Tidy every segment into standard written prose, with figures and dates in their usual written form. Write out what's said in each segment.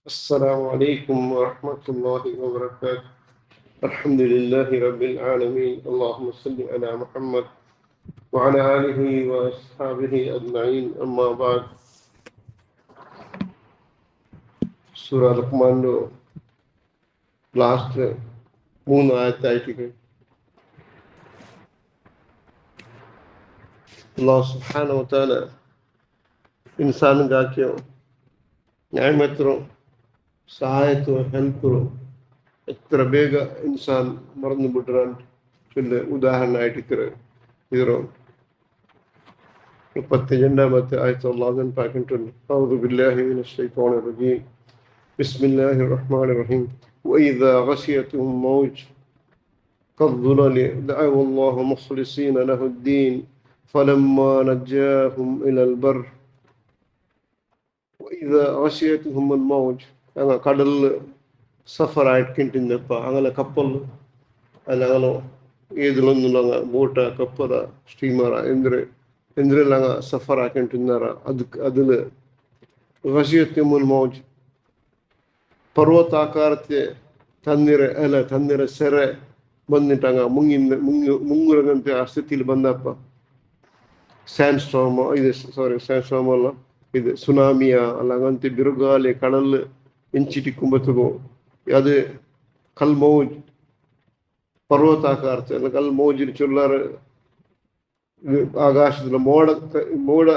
السلام عليكم ورحمة الله وبركاته. الحمد لله رب العالمين. اللهم صل على محمد وعلى آله وأصحابه أجمعين. أما بعد. سورة لقمان لاست 3 ആയത്തായിട്ട് അല്ലാഹു സുബ്ഹാനഹു വ തആല ഇൻസാനുകാക്കിയോ ന്യായമത്തോ സഹായത്തോ ഹെൽപ്പോ എത്ര ಬೇಗ ഇൻസാൻ മറന്നു ಬಿಟ್ರಾನ್ ചൊല്ല ഉദാഹരണമായിട്ട് ഇതിರೋ 32ാമത്തെ ആയത്ത് അല്ലാഹു പറഞ്ഞിട്ടുണ്ട്. أعوذ بالله من الشيطان الرجيم. بسم الله الرحمن الرحيم. وإذا غشيتهم موج كالظلل دعوا الله مخلصين له الدين فلما نجاهم إلى البر وإذا غشيتهم الموج കടൽ സഫറായിട്ടിരുന്നപ്പോൾ അങ്ങനെ കപ്പൽ അല്ല അങ്ങനെ ഏതിലൊന്നും ബോട്ട കപ്പല സ്റ്റീമറ എന്തിനെല്ലാം സഫറാക്കിട്ടിരുന്നാರ അതിൽ ಘಷಿಯತುಹುಮುಲ್ ಮೌಜ್ ಪರ್ವತಾಕಾರಕ್ಕೆ ತನ್ನಿರ ಸೆರೆ ಬಂದಿಟ್ಟಂಗ ಮುಂಗುರಂಗಂತೆ ಆ ಸ್ಥಿತಿಲಿ ಬಂದಪ್ಪ. ಸ್ಯಾಂಡ್ ಸ್ಟಾರ್ಮ್ ಅಲ್ಲ, ಇದು ಸುನಾಮಿಯ ಅಲ್ಲಂಗಂತೆ ಬಿರುಗಾಳಿ ಕಡಲ್ ಇಂಚಿಟಿ ಕುಂಬತಗೋ അത് കൽ മൗജ് പർവ്വതാകാരത്തെ അല്ല കൽ മൗജിന് ചൊല്ലാറ് ആകാശത്തില് മോട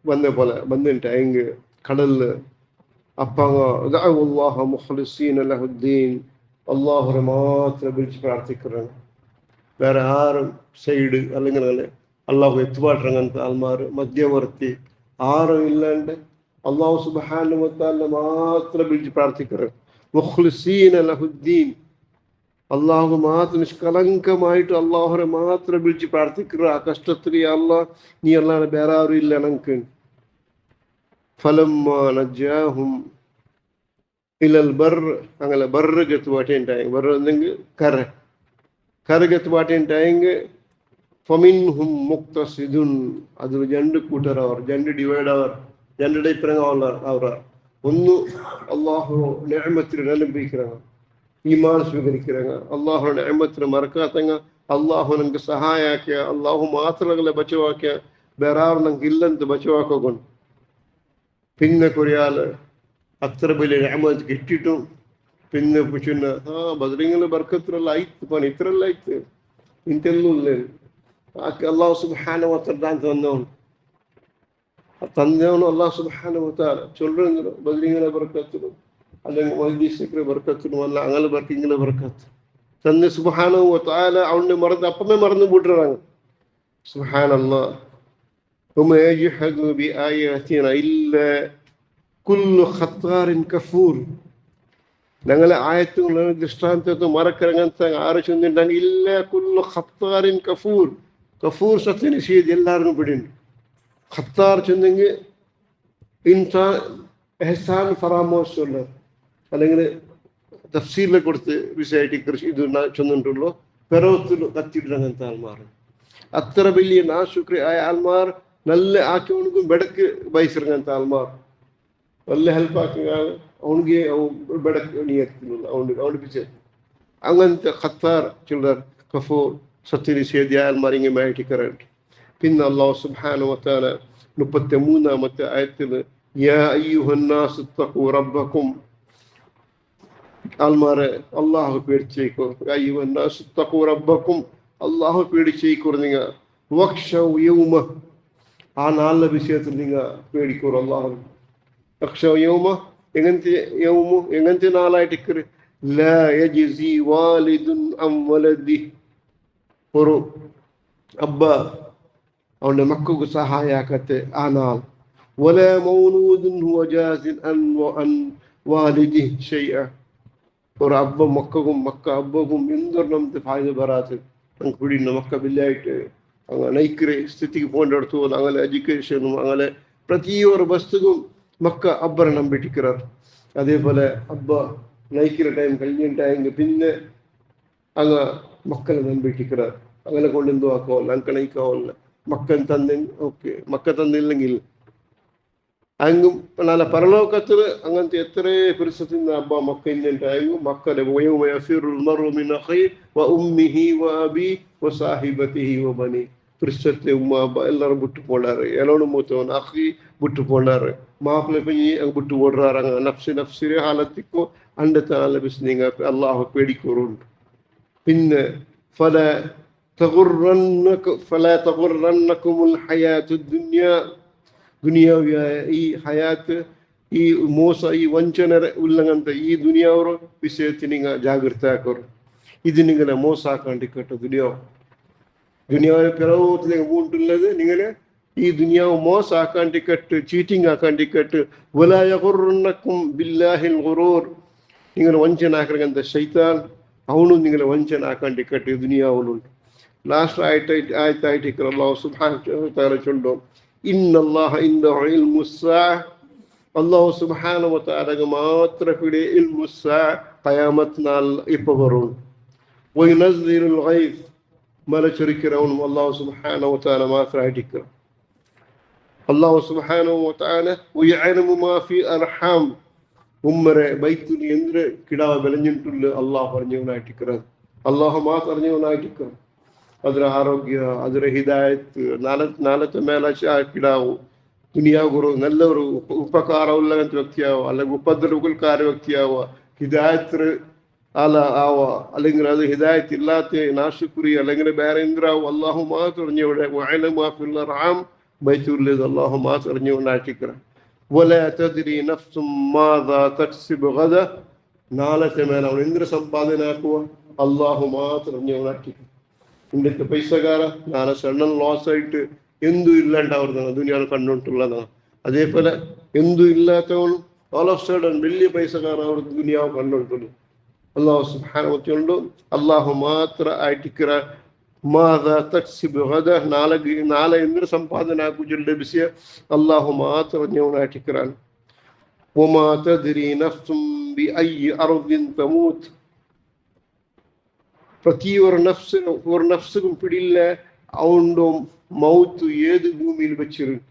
വന്ന പോലെ വന്നിട്ട് അയങ്ക് കടലില് അപ്പങ്ങ മുഖ്ലിസീന ലഹുദ്ദീൻ അള്ളാഹുനെ മാത്രം വിളിച്ച് പ്രാർത്ഥിക്കുകയാണ്. വേറെ ആരും സൈഡ് അല്ലെങ്കിൽ അള്ളാഹു എത്തുപാട്ടിറങ്ങുന്ന ആൾമാർ മധ്യവർത്തി ആരും ഇല്ലാണ്ട് അള്ളാഹു സുബ്ഹാനഹു വ തആല മാത്രം വിളിച്ച് പ്രാർത്ഥിക്കുകയാണ്. മുഖ്ലിസീന ലഹുദ്ദീൻ അള്ളാഹു മാത്രം നിഷ്കളങ്കമായിട്ട് അള്ളാഹുനെ മാത്രം വിളിച്ച് പ്രാർത്ഥിക്കുക. ആ കഷ്ടത്തിൽ അള്ളാഹ് നീ അല്ലാതെ വേറെ ആരും ഇല്ല എനിക്ക്. ഫലമ്മ നജ്ജാഹും ഇലൽ ബർ അങ്ങനെ ബർക്ക് എത്തുപാട്ടേണ്ടായെങ്കിൽ ബർ എന്നെങ്കിൽ കരക്ക് എത്തുപാട്ടേണ്ടായെങ്കിൽ ഫമിൻഹും മുഖ്തസിദുൻ അതിൽ രണ്ട് കൂട്ടരവർ രണ്ട് ഡിവൈഡ് അവർ രണ്ട് ടൈപ്പിറങ്ങ അവർ ഒന്ന് അള്ളാഹു നിഅമത്തിനെ അനുഭവിக்கிறாங்க, ഈമാൻ സ്വീകരിக்கிறாங்க, അള്ളാഹു നിഅമത്തിനെ മറക്കാത്തങ്ങ, അള്ളാഹു നമുക്ക് സഹായാക്കിയ, അള്ളാഹു മാത്രങ്ങളെ ബച്ചവാക്കിയ വേറെ ആരും നമുക്ക് ഇല്ലെന്ന് ബച്ചവാക്കൊണ്ട്. പിന്നെ കുറയാള് അത്ര വലിയ നിഅമത്ത് കിട്ടിയിട്ടും പിന്നെ പുച്ചുന്ന ബദറിങ്ങള് ബർക്കത്തിലുള്ള ആയിത്ത് പണി ഇത്രല്ല ആയിത്ത് ഇന്തെല്ലാം ഇല്ലേ അള്ളാഹു സുബ്ഹാനഹു വ തആല തന്നവನು അള്ളാഹു സുബ്ഹാനഹു വ തആല ചൊല്ലുന്നു. ബദറിങ്ങളെ ബർക്കത്തിലും അല്ലെങ്കിൽ മഹദീസിന്റെ ബർക്കത്തിലും അല്ല അങ്ങനെ ബർക്കിങ്ങളെ ബർക്കത്ത് തന്നെ സുബ്ഹാനഹു വ തആല അവനെ മറന്ന് അപ്പമേ മറന്നു പോയിട്ടാണ്. സുബ്ഹാനല്ലാഹ് وما يجحد بآياتنا إلا كل خطار كفور. ഞങ്ങളെ ആയത്തുകളും ദൃഷ്ടാന്തത്തെ മറക്കിറങ്ങാൻ ആര് ചൊന്നിട്ടാണ് ഇല്ല കുല്ലു ഖത്താറിൻ കഫൂർ. കഫൂർ സത്യനിഷേധി എല്ലാവരും പിടിയുണ്ട്. ഖത്താർ ചെന്നെങ്കിൽ ഇൻസാൻ എഹ്സാൻ ഫറാമോസ് ചൊല്ല അല്ലെങ്കിൽ തഫ്സീലിനെ കൊടുത്ത് വിഷയമായിട്ട് കൃഷി ഇത് ചൊന്നിട്ടുള്ളൂ. പെറവത്തിൽ കത്തിയിട്ടിറങ്ങനത്തെ ആൾമാർ അത്ര വലിയ നാശുക്രി ആയ ആൾമാർ നല്ല ആക്കി അവനക്കും ബെടക്ക് ബയസിറങ്ങനത്തെ ആൾമാർ നല്ല ഹെൽപ്പാക്കിയാണ് അവനിക്ക് ബെടക്ക് നീയത്തിലുള്ള അവണിപ്പിച്ച് അങ്ങനത്തെ ഖത്താർ ചില്ലർ കഫൂർ സത്യനിഷേധി ആൾമാർ ഇങ്ങനെ മാറ്റിക്കറുണ്ട്. പിന്നെ അല്ലാഹു സുബ്ഹാനഹു വ തആല 33ാമത്തെ ആയത്തിൽ യാ അയ്യുഹന്നാസ് ഇത്തഖൂ റബ്ബക്കും ആൾമാരെ അല്ലാഹു പേടിച്ചേക്കോ. യാ അയ്യുഹന്നാസ് ഇത്തഖൂ റബ്ബക്കും അല്ലാഹു പേടിച്ചേക്കോ. നിങ്ങൾ വഖ്ശൗ യൗമ ആ നാളിലെ വിഷയത്തിൽ നിങ്ങൾ പേടിക്കോ. അല്ലാഹു വഖ്ശൗ യൗമ എങ്ങനത്തെ നാളായിട്ട് ലാ യജ്സി വാലിദുൻ അം വലദിഹി ഒരു അബ്ബ അവന്റെ മക്കൾക്ക് സഹായാക്കത്തെ ആ നാൾ. വലാ മൗലൂദുൻ ഹുവ ജാസിൻ അൻ വാലിദിഹി ശൈഅ ഒരു അബ്ബ മക്കൾക്കും മക്ക അബ്ബക്കും എന്തൊരു നമുക്ക് ഫായ്ദ ബറാത്ത് നമുക്ക് പിടിയുന്ന മക്ക ബില്ലായിട്ട് അങ്ങനെ നൈക്കരെ സ്ഥിതിക്ക് പോകേണ്ടടുത്തു പോലെ അങ്ങനെ എഡ്യൂക്കേഷനും അങ്ങനെ പ്രതിയൊരു വസ്തുക്കും മക്ക അബ്ബറെ നമ്പിട്ടിക്കാർ. അതേപോലെ അബ്ബ നയിക്കുന്ന ടൈം കഴിഞ്ഞിട്ടായെങ്കിൽ പിന്നെ അങ്ങ് മക്കളെ നമ്പിട്ടിക്കാർ. അങ്ങനെ കൊണ്ട് എന്തോ ആക്കാവല്ല, അങ്ക നയിക്കാവല്ല. മക്കൻ തന്നെ ഓക്കെ, മക്ക തന്നില്ലെങ്കിൽ അങ്ങും നല്ല പരലോകത്തിൽ അങ്ങനത്തെ എത്രയോ പരിസരത്തിന് അബ്ബ മക്ക ഇന്നുണ്ടായിരുന്നു. മക്കളുടെ ಪರಿಸ್ಥಿತಿ ಉಮ್ಮ ಅಬ್ಬ ಎಲ್ಲರೂ ಬಿಟ್ಟು போனாரு. ಎಲೋನು ಮೂತವನು ಅಖಿ ಬಿಟ್ಟು போனாரு. ಮಾಪ್ಲೆ ಪಂಜಿ ಅಂಗ್ ಬಿಟ್ಟು ಓಡ್ರಾರಂಗ ನಫ್ಸಿ ನಫ್ಸಿರೆ ಹಾಲತ್ತಿಕ್ಕೋ ಅಂಡತಾಲ ಬಿಸ್ನಿಂಗ ಅಲ್ಲಾಹು പേടിക്കോറുണ്ട്. പിന്നെ فلا تغرنكم الحياة الدنيا ദുനിയാവിയായ ഈ ഹയാത്ത്, ഈ മോസ, ഈ ವಂಚನೆ ഉള്ളങ്ങಂತ ಈ ದುನಿಯಾವರ ವಿಷಯത്തിൽ നിങ്ങൾ ಜಾಗೃತ ಆಕೋರು. ഇത് നിങ്ങളെ മോസാക്കാണ്ടിക്കട്ടെ. ദുനിയാവിലെ പിറവത്തിലേക്ക് പോയിട്ടുള്ളത് നിങ്ങളെ ഈ ദുനിയാവ് മോസാക്കാണ്ടിക്കട്ട്, ചീറ്റിംഗ് ആക്കാണ്ടിക്കട്ട്. വലാ യഗുർറന്നക്കും ബില്ലാഹിൽ ഗുറൂർ, നിങ്ങൾ ವಂಚನೆ ആക്കರಂತ ಶೈತಾನ್ ಅವನು നിങ്ങളെ ವಂಚನೆ ആക്കാണ്ടിക്കട്ട് ദുനിയാവിലുണ്ട്. ലാസ്റ്റ് ആയത്തായിട്ട് അല്ലാഹു സുബ്ഹാനഹു വ തആല ചൊല്ലും, ഇന്നല്ലാഹ ഇൻദഹു ഇൽമുസ്സാ, അല്ലാഹു സുബ്ഹാനഹു വ തആലക്ക് മാത്രമേ ഇൽമുസ്സാ, ഖിയാമത്ത് നാൾ ഇപ്പോൾ വരും. വയുനസ്സിലുൽ ഗൈസ്, മലച്ചൊരിக்கிறവനും അല്ലാഹു സുബ്ഹാനഹു വ തആല മാത്രമായിരിക്കും. അല്ലാഹു സുബ്ഹാനഹു വ തആല വയഅലമു മാ ഫി അർഹാം, ഉമ്മരെ ബൈത്തുൽ എന്ത് കിടാവ് വിളഞ്ഞിട്ടുള്ള അല്ലാഹു അറിഞ്ഞവനായിരിക്കും. അല്ലാഹു മാത്രം അറിഞ്ഞവനായിരിക്കും. ಅದರ ಆರೋಗ್ಯ, ಅದರ ಹಿದಾಯತ್, ನಾಲ್ಕು ಮೇಲಾಚೆ ಕಿಡಾವು ದುನಿಯಾಗುರು നല്ലൊരു ഉപകാരമുള്ളങ്ങനത്തെ വ്യക്തിയാവുക, അല്ലെങ്കിൽ ഉപദ്രവകാര വ്യക്തിയാവുക, ഹിദായത്ത് അല ആവുക, അല്ലെങ്കിൽ അത് ഹിദായത്ത് ഇല്ലാത്ത നാശുക്കുറി അല്ലെങ്കിൽ വേറെ എന്തിരാവും. അള്ളാഹു മാത്രം അറിഞ്ഞവിടെ റാം ബൈത്തുള്ളത് അള്ളാഹു മാത്രം അറിഞ്ഞുകൊണ്ടാക്കിക്കണം. ولا تدري نفس ماذا تكسب غدا, നാളത്തെ മേലെ അവൻ എന്തിനു സമ്പാദന ആക്കുക അള്ളാഹു മാത്രം അറിഞ്ഞുകൊണ്ടാക്കിക്കണം. ഇന്നത്തെ പൈസക്കാര നാളെ സഡൻ ലോസ് ആയിട്ട് എന്തും ഇല്ലാണ്ടാവുന്നതാണ് ദുനിയാവ് കണ്ടുകൊണ്ടുള്ളതാണ്. അതേപോലെ എന്തും ഇല്ലാത്തവനും ഓൾ ഓഫ് സഡൻ വലിയ പൈസക്കാരൻ അവർ ദുനിയാവ് കണ്ടുകൊണ്ടുള്ളു. അള്ളാഹു സുബ്ഹാനഹു വ തആല അള്ളാഹു മാത്രം ആയിട്ടിക്കറ മാദാ തക്സിബു ഗദ, നാളെ എന്തിനു സമ്പാദന ആക്കുന്നുണ്ട് വിഷയം അള്ളാഹു മാത്രം അറിഞ്ഞവനായിട്ടിക്കറാണ്. വമാ തദ്രി നഫ്സും ബിഅയ്യി അർദിൻ തമൂത്ത്, പ്രതി ഒരു നഫ്സുക്കും പിടിയില്ല അവൻ്റെ മൗത്ത് ഏത് ഭൂമിയിൽ വെച്ചിരുന്നു.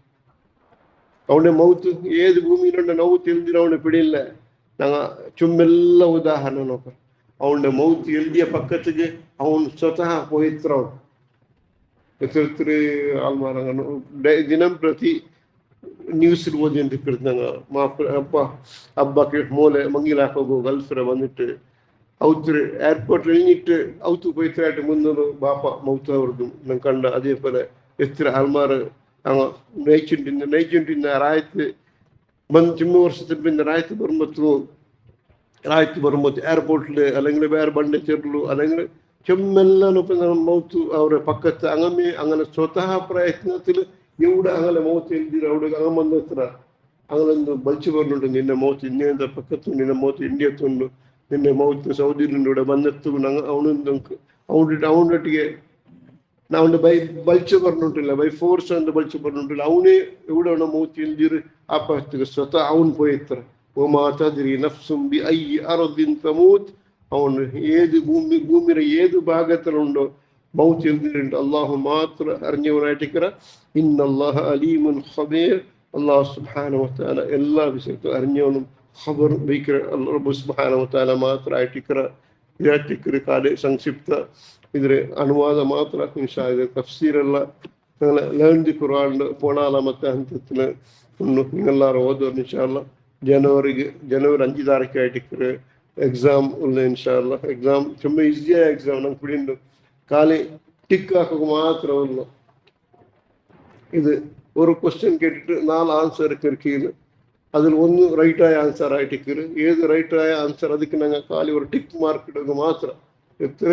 അവൻ്റെ മൗത്ത് ഏത് ഭൂമിയിലുണ്ട് ನಾವು ತಿಳಿದಿರ ಅವನ പിടിയില്ല. ഞങ്ങൾ ചുമ്മെല്ല ഉദാഹരണ നോക്കാം. അവൻ്റെ മൗത്ത് എഴുതിയ പക്കത്തേക്ക് അവൻ സ്വതः പോയിത്രവൻ എത്ര ആൾമാരങ്ങ ദിനം പ്രതി ന്യൂസിൽ ഓതിണ്ടിരിക്കുന്ന അബ്ബക്ക് മോലെ മങ്ങിലാക്കോ ഗൾഫിലെ വന്നിട്ട് ഔത്ത് എയർപോർട്ടിൽ കഴിഞ്ഞിട്ട് ഔത്ത് പോയിട്ടായിട്ട് മുന്നൊരു ബാപ്പ മൗത്ത് അവർക്ക് ഞാൻ കണ്ട. അതേപോലെ എത്ര ആൾമാർ അങ്ങ് നയിച്ചുകൊണ്ടിരുന്ന രായത്ത് ചുമ്മ വർഷത്തിൽ പിന്നെ രായത്ത് ബറുമ്പത്ത് എയർപോർട്ടിൽ അല്ലെങ്കിൽ വേറെ ബണ്ട് ചെറുള്ളൂ അല്ലെങ്കിൽ ചുമ്മെല്ലാം മൗത്ത് അവരുടെ പക്കത്ത് അങ്ങനെ സ്വതः പ്രയത്നത്തിൽ എവിടെ അങ്ങനെ മൗത്ത് എഴുതിയത് അവിടെ അങ്ങനെ വന്നെത്ര അങ്ങനൊന്ന് ബലിച്ചു പറഞ്ഞിട്ടുണ്ട്. നിന്റെ മൗത്ത് ഇന്ത്യയുടെ പക്കത്തു, നിന്റെ മൗത്ത് ഇന്ത്യത്തുണ്ട്, നിന്റെ മൗത്ത് സൗദിയിലുണ്ട്, ഇവിടെ വന്നെത്തു അവനൊട്ടിಗೆ അവൻ്റെ ബലിച്ചു പറഞ്ഞിട്ടില്ല, ബൈ ഫോഴ്സ് ಅಂತ ಬಲಿച്ചു പറഞ്ഞിട്ടില്ല. ಅವನೇ എവിടെയാണ് മൗത്ത് എഴുതിയത് ആ പക്കത്തേക്ക് സ്വതः അവൻ പോയിത്ര. وما تدري نفس بأي أرض تموت, അവന് ഏത് ഭൂമിയുടെ ഏത് ഭാഗത്തിലുണ്ടോ മൗത്ത് എഴുതിയിട്ടുണ്ട് അള്ളാഹു മാത്രം അറിഞ്ഞവനായിട്ടിക്കറ. ഇന്നല്ലാഹ അലീമുൻ ഖബീർ, അള്ളാഹു സുബ്ഹാനഹു വ തആല എല്ലാ വിഷയത്തും അറിഞ്ഞവനും ഖബർ ബൈക്കറ റബ്ബ് സുബ്ഹാനഹു വ തആല മാത്രമായിട്ടിക്കറ. ഇതായിട്ടിക്കറ കാല സംക്ഷിപ്ത ഇതിന് അനുവാദ മാത്രം ഇൻഷാ അല്ലാഹ്. തഫ്സീറല്ല നിങ്ങൾ ലേൺതി ഖുർആനിന്റെ 14ാമത്തെ ഹന്തത്തിൽ നിങ്ങളെല്ലാവരും ഓതുക ഇൻഷാ അല്ലാഹ്. ജനുവരി 5 താരീഖായിട്ടിക്കറ എക്സാം ഉള്ള ഇൻഷാ അല്ലാഹ്. എക്സാം ചുമ്മാ ഈസിയായ എക്സാം നമുക്ക് പിടിയുണ്ട്. കാലി ടിക്ക് ആക്കുക മാത്രമേ ഉള്ളൂ. ഇത് ഒരു ക്വസ്റ്റ്യൻ കേട്ടിട്ട് 4 ആൻസർ കിറക്കിയിൽ അതിൽ ഒന്ന് റൈറ്റായ ആൻസർ ആയിട്ടിക്കറ്. ഏത് റൈറ്റായ ആൻസർ അതിക്ക് ഞങ്ങൾ കാലി ഒരു ടിക്ക് മാർക്ക് ഇടുക മാത്രം. എത്ര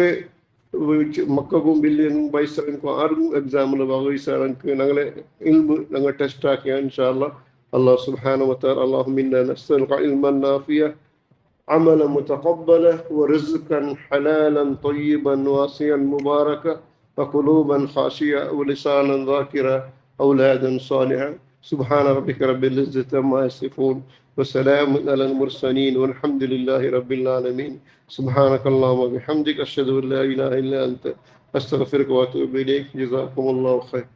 മക്കൾക്കും ബില്യനും വയസ്സനും ആർക്കും എക്സാമിൽ വയസ്സാണെങ്കിൽ ഞങ്ങളെ ഇൽമ് ഞങ്ങൾ ടെസ്റ്റ് ആക്കിയ ഇൻഷാ അല്ലാഹ്. അല്ലാഹു സുബ്ഹാനഹു വ തആല അല്ലാഹുമ്മ ഇന്നാ നസ്അലുക ഇൽമൻ നാഫിയ عملا متقبلا ورزقا حلالا طيبا واسعا مباركا وقلوبا خاشعة ولسانا ذاكرا أولادا صالحا. سبحان ربك رب العزة عما يصفون وسلام على المرسلين والحمد لله رب العالمين. سبحانك اللهم وبحمدك أشهد أن لا إله إلا أنت أستغفرك وأتوب إليك. جزاكم الله خير.